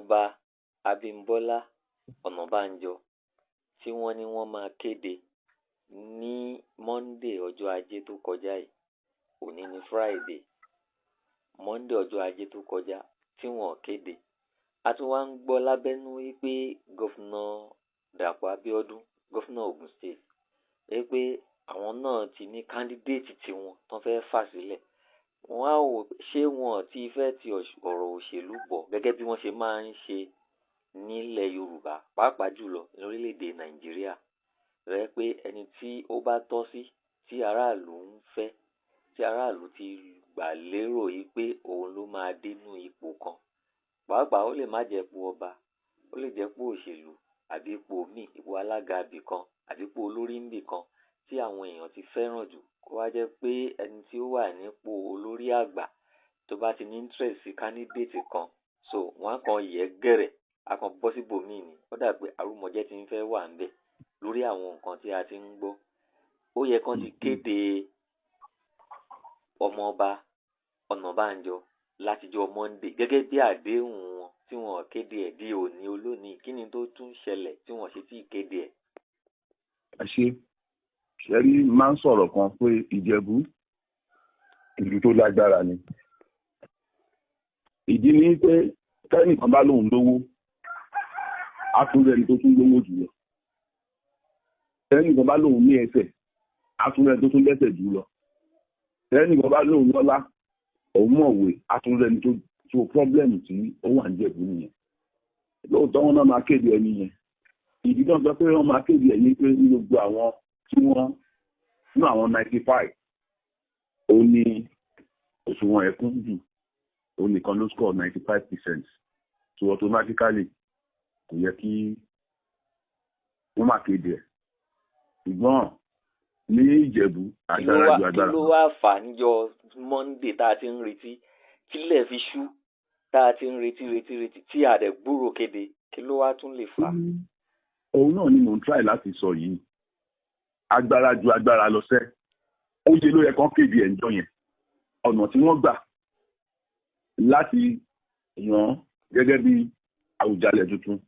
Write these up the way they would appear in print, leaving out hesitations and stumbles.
ọmọọba Abímbọ́lá Ọ̀nàbánjọ tí wọ́n ní wọ́n máa kéde ní Monday ọjọ́ ajé tó kọjá yìí. Òní ni Friday. Monday ọjọ́ ajé tó kọjá tí wọ́n kéde. A tún wá ń gbọ́ lábẹ́nú wípé gọ́fúnà Dàpọ̀ Abíọ́dún, gọ́fúnà Ògùn State, wípé àwọn náà ti ní kándídéètì tiwọn tán fẹ́ fà sílẹ̀. Wọ́n á wò ṣé wọn ti fẹ́ ti ọ̀rọ̀ òṣèlú bọ̀ gẹ́gẹ́ bí wọ́n ṣe máa ń ṣe nílẹ̀ Yorùbá, pàápàá jùlọ lórílẹ̀‐èdè Nàìjíríà. Rẹ̀ pé ẹni tí ó bá tọ́ sí, tí aráàlú ń fẹ́, tí aráàlú ti gbà lérò yìí pé òun ló máa dénú ipò kan. Pàápàá ó lè má jẹ́ ipò ọba, ó lè jẹ́ ipò òṣèlú àbí ipò míì, ipò alága ibì kan àbí ipò olórí níbì kan tí àwọn èèyàn ti fẹ́ràn jù. Kó wá jẹ́ pé ẹni tí ó wà nípò olórí àgbà tó bá ti ní interest sí candidate kan, so wọ́n á kan yẹ̀ gẹ̀rẹ̀, á kan bọ́ síbòmíì ni. Ó dà pé àrùmọ̀jẹ́ ti ń fẹ́ wà ńbẹ̀ lórí àwọn nǹkan tí a ti ń gbọ́. Ó yẹ kán ti kéde ọmọọba Ọ̀nàbánjọ látijọ́ Monday gẹ́gẹ́ bí àdéhùn wọn tí wọ́n kéde ẹ̀ di òní olónìí. Kí ni tó tún ṣẹlẹ̀ tí wọ́n ṣe tí ì kéde ẹ̀? Ṣẹ́rí máa ń sọ̀rọ̀ kan pé Ìjẹ̀bú ìlú tó lágbára ni. Ìdí ni pé tẹ́nìkan bá lóun lówó, á tún rẹni tó tún lówó jùlọ. Tẹ́nìkan bá lóun ní ẹsẹ̀, á tún rẹni tó tún lẹ́sẹ̀ jùlọ. Tẹ́nìkan bá lóun lọ́lá, òun mọ̀wé, á tún rẹni tó pọ́blẹ́mù tí ó wà ní Ìjẹ̀bú nìyẹn. Lóòótọ́ wọn náà máa kéde ẹni yẹn. Ìdí náà sọ pé wọ́n máa kéde ẹni pé ní gbogbo àwọn tí wọ́n ní àwọn 95 ó ní òṣùwọ̀n ẹ̀kún jù, ó nìkan ló score 95%. So automatically kò yẹ kí wọ́n máa kéde ẹ̀. Ṣùgbọ́n ní Ìjẹ̀bú agbára ju agbára. Kí ló wá fà níjọ́ Monday tá a ti ń retí, tílẹ̀ fi ṣú, tá a ti ń retí tí a dẹ̀ gbúrò kéde? Kí ló wá tún lè fà? Òun náà ni mò ń try láti sọ yìí. Agbára ju agbára lọ sẹ́. Ó yẹ ló yẹ kán kéde ẹ̀jọ́ yẹn. Ọ̀nà tí wọ́n gbà láti yàn gẹ́gẹ́ bí Àwùjalẹ̀ tuntun,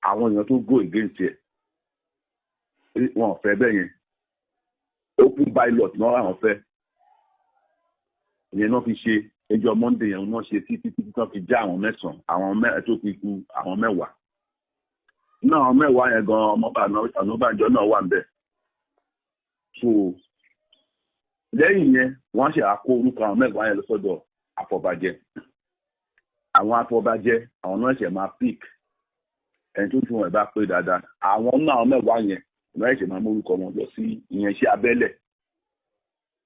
àwọn èèyàn tó go against ẹ̀, wọn ò fẹ́ bẹ́ẹ̀ yẹn. Open ballot náà àwọn fẹ́. Ìyẹn náà fi ṣe ẹjọ́ Monday yẹn náà ṣe títí tán fi já àwọn mẹ́sàn-án, àwọn tó fi kù àwọn mẹ́wàá. Náà àwọn mẹ́wàá yẹn gan ọmọọba Ọ̀nàbánjọ náà wà níbẹ̀. So lẹ́yìn yẹn wọ́n ṣe àkó orúkọ àwọn mẹ́wàá yẹn lọ sọ́dọ̀ afọbajẹ. Àwọn afọbajẹ àwọn náà ṣe máa pick ẹni tó tún wọn bá pé dáadáa. Àwọn náà àwọn mẹ́wàá yẹn náà ṣe máa mú orúkọ wọn lọ sí ìyẹn ṣe abẹ́lẹ̀.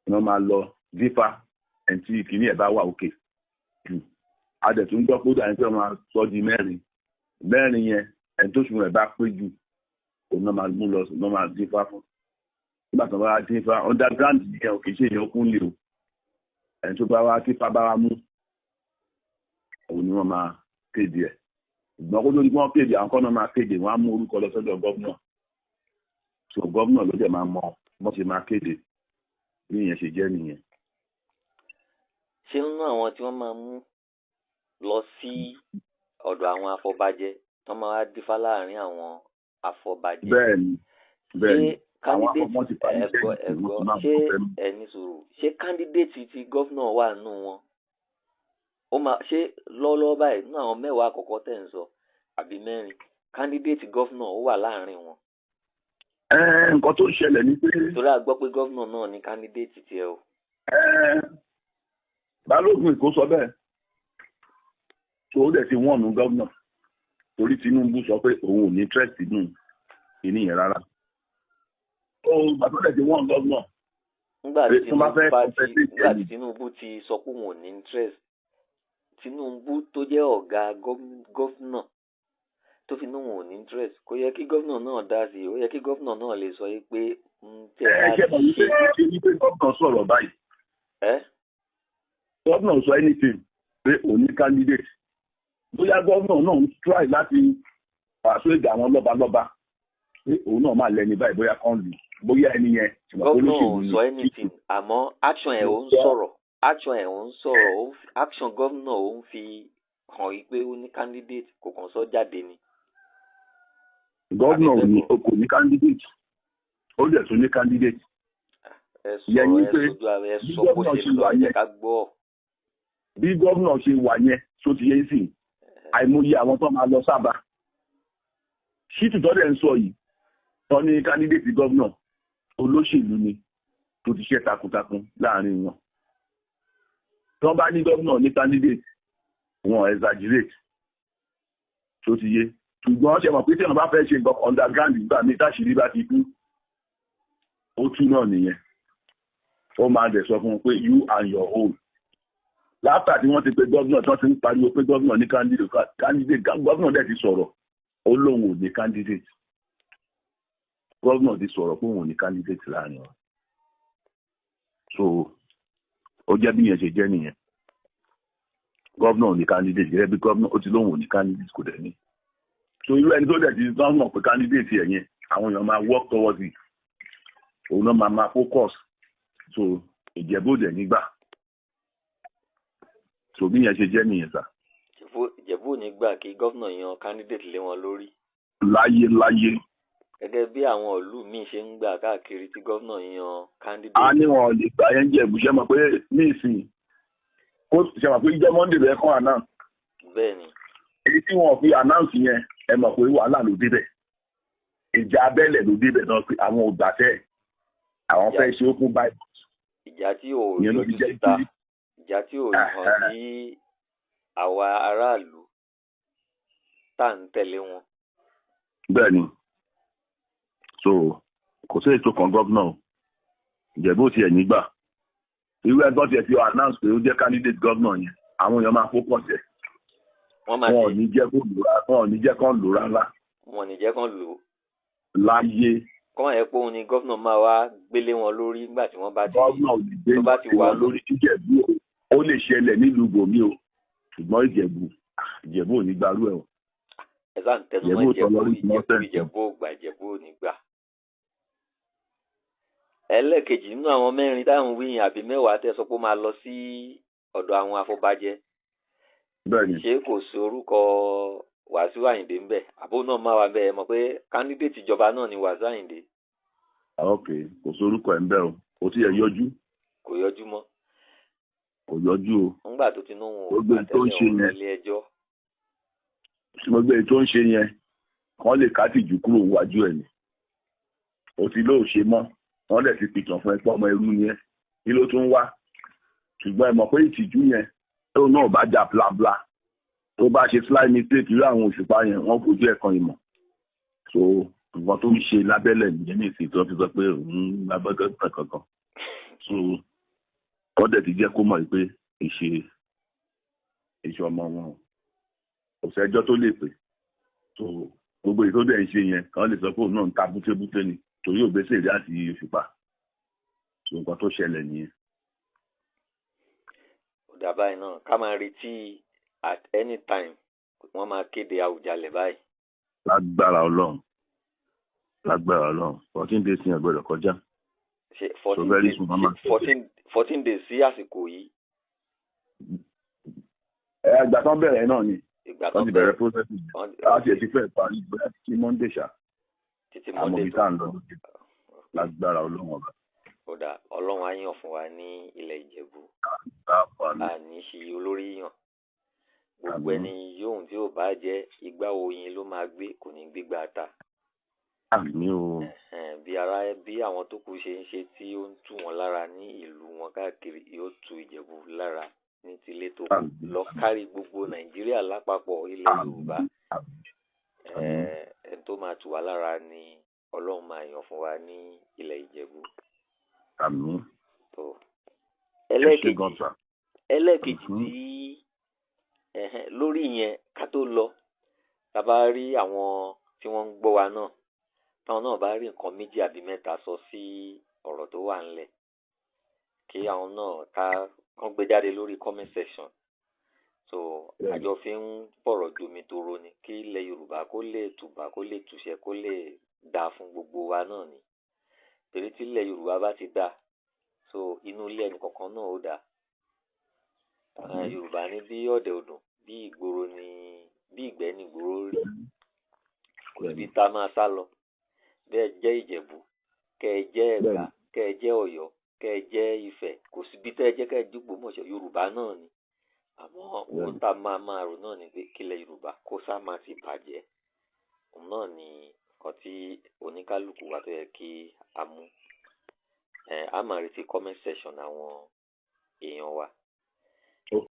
Wọ́n máa lọ dífá ẹni tí kìíní ẹ̀ bá wà òkè. Adẹ̀tún gbọ́ pé dáa ní pé wọ́n máa sọ di mẹ́rin. Mẹ́rin yẹn ẹni tó tún wọn bá pé jù òun náà máa mú lọ náà máa dífá fún. Nígbà tó bá wá dífá underground yẹn ò kì í ṣe èèyàn kún lè o. Ẹni tó bá wá dífá bá wá mú òun ni wọ́n máa kéde ẹ̀. Ìgbọ́n kó lórí wọ́n kéde àwọn kọ́nà máa kéde wọ́n á mú orúkọ lọ sọ́dọ̀ gọ́vnà. So gọ́vnà ló dẹ̀ máa mọ bọ́n ṣe máa kéde bí ìyẹn ṣe jẹ́ nìyẹn. Ṣé nínú àwọn tí wọ́n máa mú lọ sí ọ̀dọ̀ àwọn afọbajẹ tó máa wá dífá láàrin àwọn afọbajẹ? Bẹ́ẹ̀ni ṣé kándídéètì ti gọ́vnà wà nínú wọn? Ó máa ṣe lọ́wọ́lọ́wọ́ báyìí nínú àwọn mẹ́wàá àkọ́kọ́ tẹ̀ ń sọ àbí mẹ́rin, kándídéètì gọ́vnà ó wà láàrin wọn? Nǹkan tó ṣẹlẹ̀ ní pé. Torí a gbọ́ pé gọ́vnà náà ní kándídéètì tiẹ̀ o. Balógun Èkó sọ bẹ́ẹ̀. tó ó dẹ̀ ti wọ́n nu gọ́vnà torí Tinubu sọ pé òun ò ní interest nù ìní yẹn rárá. ó bàtọ́ dẹ̀ ti wọ́n gọ́vnà. nígbà tí Tinubu ti sọ pé òun ò ní interest, Tinubu tó jẹ́ ọ̀gá gọ́vnà tó fi ní òun ò ní interest, kò yẹ kí gọ́vnà náà dá sí i, ó yẹ kí gọ́vnà náà lè sọ yìí pé ṣé pé gọ́vnà sọ̀rọ̀ báyìí. Gọ́vnà sọ anything pé òun ní candidate, bóyá gọ́vnà náà ń try láti pàṣẹ ìgbà àwọn lọ́balọ́ba pé òun náà máa lẹ́ni báyìí bóyá kan lù bóyá ẹni yẹn. Gọ́vnà ò sọ anything, àmọ́ action ẹ̀ ò ń sọ̀rọ̀, action gọ́vnà ò ń fi hàn yí pé ó ní candidate kò kàn sọ jáde ni. Gọ́vnà kò ní candidate ó dẹ̀ tún ní candidate. ẹ sọ̀rọ̀ ẹ sojú ara ẹ sọ bó ṣe lọ ẹ ká gbọ́. bí gọ́vnà ṣe wà yẹn tó ti yé sí àìmọye àwọn tó máa lọ sábà ṣítù tó dẹ̀ ń sọ yìí tó ní candidate gọ́vnà olóṣèlú ni tó ti ṣe takuntakun láàrin wọn. tó bá ní gọ́vnà ní candidate wọn exaggerate tó ti yé ṣùgbọ́n ṣe mọ̀ pé tí wọ́n bá fẹ́ ṣe nǹkan underground nígbà míì táṣìírí bá ti kú ó tú náà nìyẹn ó máa dẹ̀ sọ fún wọn pé you and your own látà tí wọ́n ti pe gọ́vnà tí wọ́n ti ń pariwo pé gọ́vnà ní candidate gọ́vnà dẹ̀ ti sọ̀rọ̀ ó lóun ò ní candidate gọ́vnà ti sọ̀rọ̀ pé òun ò ní candidate láàrin wọn so ó jẹ́ bí yẹn ṣe jẹ́ nìyẹn gọ́vnà ò ní candidate gẹ́gẹ́ bí gọ́vnà ó ti lóun ò ní candidate kò dẹ̀ ní so irú ẹni tó dẹ̀ ti gọ́vnà pé candidate ẹ̀ yẹn àwọn èèyàn máa work towards it òun náà máa focus so Ìjẹ̀bú dẹ̀ nígbà so bí yẹn ṣe jẹ́ nìyẹn sà. Ìjẹ̀bú nígbà kí gọ́vnà yan candidate lé wọn lórí. láyé. gẹ́gẹ́ bí àwọn ìlú míì ṣe ń gbà káàkiri tí gọ́vnà yan candidate. a ní wọn lè gbà yẹn Ìjẹ̀bú ṣe mọ̀ pé ní ìsìn ó ṣe mọ̀ pé ìjọ Monday rẹ̀ kàn announce. bẹ́ẹ̀ni. èyí tí wọn fi announce yẹn ẹ mọ̀ pé wàhálà ló débẹ̀ ìjà abẹ́lẹ̀ ló débẹ̀ náà pé àwọn ò gbà tẹ́ àwọn fẹ́ ṣe open bible. ìjà tí ò yọjú síta ìjà tí ò hàn sí àwa aráàlú tá à ń tẹ̀lé wọn. bẹ́ẹ̀ni so kò sí ètò kan gọ́vnà o Ìjẹ̀bú tiẹ̀ nígbà irú ẹgbọ́n tiẹ̀ fi announce pé ó jẹ́ candidate gọ́vnà yẹn àwọn èèyàn máa focus ẹ̀ wọn ò ní jẹ́ kán lò rárá. wọn ò ní jẹ́ kán lò. láyé. kọ́ ẹ̀ pé òun ni gọ́vnà máa wá gbélé wọn lórí nígbà tí wọ́n bá ti gọ́vnà ò ní gbé wọn lórí Ìjẹ̀bú ó lè ṣẹlẹ̀ nílùú bòmí o ṣùgbọ́n Ìjẹ̀bú ò ní gbarú ẹ̀ o. ẹ sáà ń tẹnu mọ́ Ìjẹ̀bú ò gbà Ìjẹ̀bú ò ní gbà. ẹlẹ́ẹ̀kejì nínú àwọn mẹ́rin táwọn wíyìn àbí mẹ́wàá tẹ́ sọ pé ó máa lọ sí ọ̀dọ̀ àwọn afọbajẹ. bẹ́ẹ̀ni. ṣé kò sí orúkọ Wàsíù Àyìndé ń bẹ àbó náà máa wà bẹ́ẹ̀ mọ̀ pé candidate ìjọba náà ni Wàsíù Àyìndé. ok kò sí orúkọ ẹ̀ ń bẹ o kò tí ẹ yọjú. kò yọjú mọ́. kò yọjú o. ńgbà tó ti ní òun ò gbà tẹ́lẹ̀ òun ilé ẹjọ́. gbogbo èyí tó ń ṣe yẹn wọ́n lè ká tìjú kúrò wájú ẹ̀ ni ó ti lóò ṣe mọ́ wọ́n lè ti pìtàn fún ẹ pé ọmọ irú ni ẹ kí ló tún wá ṣùgbọ́n ẹ mọ̀ pé ìtìjú yẹn tóun náà bá jà blabla tó bá ṣe fly mistake irú àwọn òṣùpá yẹn wọ́n fojú ẹ̀ kan ìmọ̀ so nǹkan tó ń ṣe lábẹ́lẹ̀ nìyẹn ní ìsìn tó fi sọ pé òun lábẹ́gẹ́ kankan so wọ́n dẹ̀ ti jẹ́ kó mọ̀ pé èṣe ọmọ wọn kò sẹ́jọ́ tó lè pè so gbogbo èyí tó dẹ̀ ń ṣe yẹn kàn lè sọ pé òun náà ń ta bútébúté ni torí òbẹ́sẹ̀ rí àti òṣùpá so nǹkan tó ṣẹlẹ̀ nìyẹn. ọ̀dà báyìí náà ká máa retí at any time wọ́n máa kéde Àwùjalẹ̀ báyìí. lágbára Ọlọ́run 14 days ní ọgbẹ́rẹ̀ kọjá. 14 days sí àsìkò yìí. ìgbà tán bẹ̀rẹ̀ náà ni wọ́n ti bẹ̀rẹ̀ process láti ẹ̀ ti fẹ́ parí bóyá títí Monday ṣá àmọ́ bí sáà ń lọ lágbára Ọlọ́run ọba. kódà Ọlọ́run á yàn fún wa ní ilẹ̀ Ìjẹ̀bú àní ṣe olórí yàn gbogbo ẹni yóò tí ò bá jẹ́ igbá oyin ló máa gbé kò ní gbégbá ta. àmì o. bí àwọn tó kù ṣe ń ṣe tí ó ń tù wọ́n lára ní ìlú wọn káàkiri yóò tu Ìjẹ̀bú lára ní tilé tó lọ kárí gbogbo Nàìjíríà lápapọ̀ ilẹ̀ Yorùbá. ẹni tó máa tù wá lára ni Ọlọ́run máa yàn fún wa ní ilẹ̀ Ìjẹ̀bú. àmì. ẹlẹ́ẹ̀kejì tí lórí yẹn ká tó lọ tá bá rí àwọn tí wọ́n ń gbọ́ wa náà táwọn náà bá rí nǹkan méjì àbí mẹ́ta sọ sí ọ̀rọ̀ tó wà ńlẹ̀ kí àwọn náà kán gbé jáde lórí comment section so àjọ fi ń bọ̀rọ̀ jomi toro ni kí ilẹ̀ Yorùbá kó lè tùbà kó lè túṣẹ kó lè dáa fún gbogbo wa náà ni torí tí ilẹ̀ Yorùbá bá ti dáa so inú ilé ẹnì kọ̀ọ̀kan náà ó dáa Yorùbá ní bí ọ̀dẹ̀ òdùn bí ìgbẹ́ ní ìgboro rí kò síbi tá a máa sá lọ bẹ́ẹ̀ jẹ́ Ìjẹ̀bú kẹ́ ẹ jẹ́ Ẹ̀gbá kẹ́ ẹ jẹ́ Ọ̀yọ́ kẹ́ ẹ jẹ́ Ifẹ̀ kò síbi tẹ́ ẹ jẹ́ kẹ́ ẹ dípò mọ̀ṣọ́ Yorùbá náà ni àmọ́ ohun tá a máa rò náà ni pé kílẹ̀ Yorùbá kó sá máa ti bàjẹ́ òun náà ni nǹkan tí oníkálukú wa tó yẹ kí a mú a máa retí comment section àwọn èèyàn wa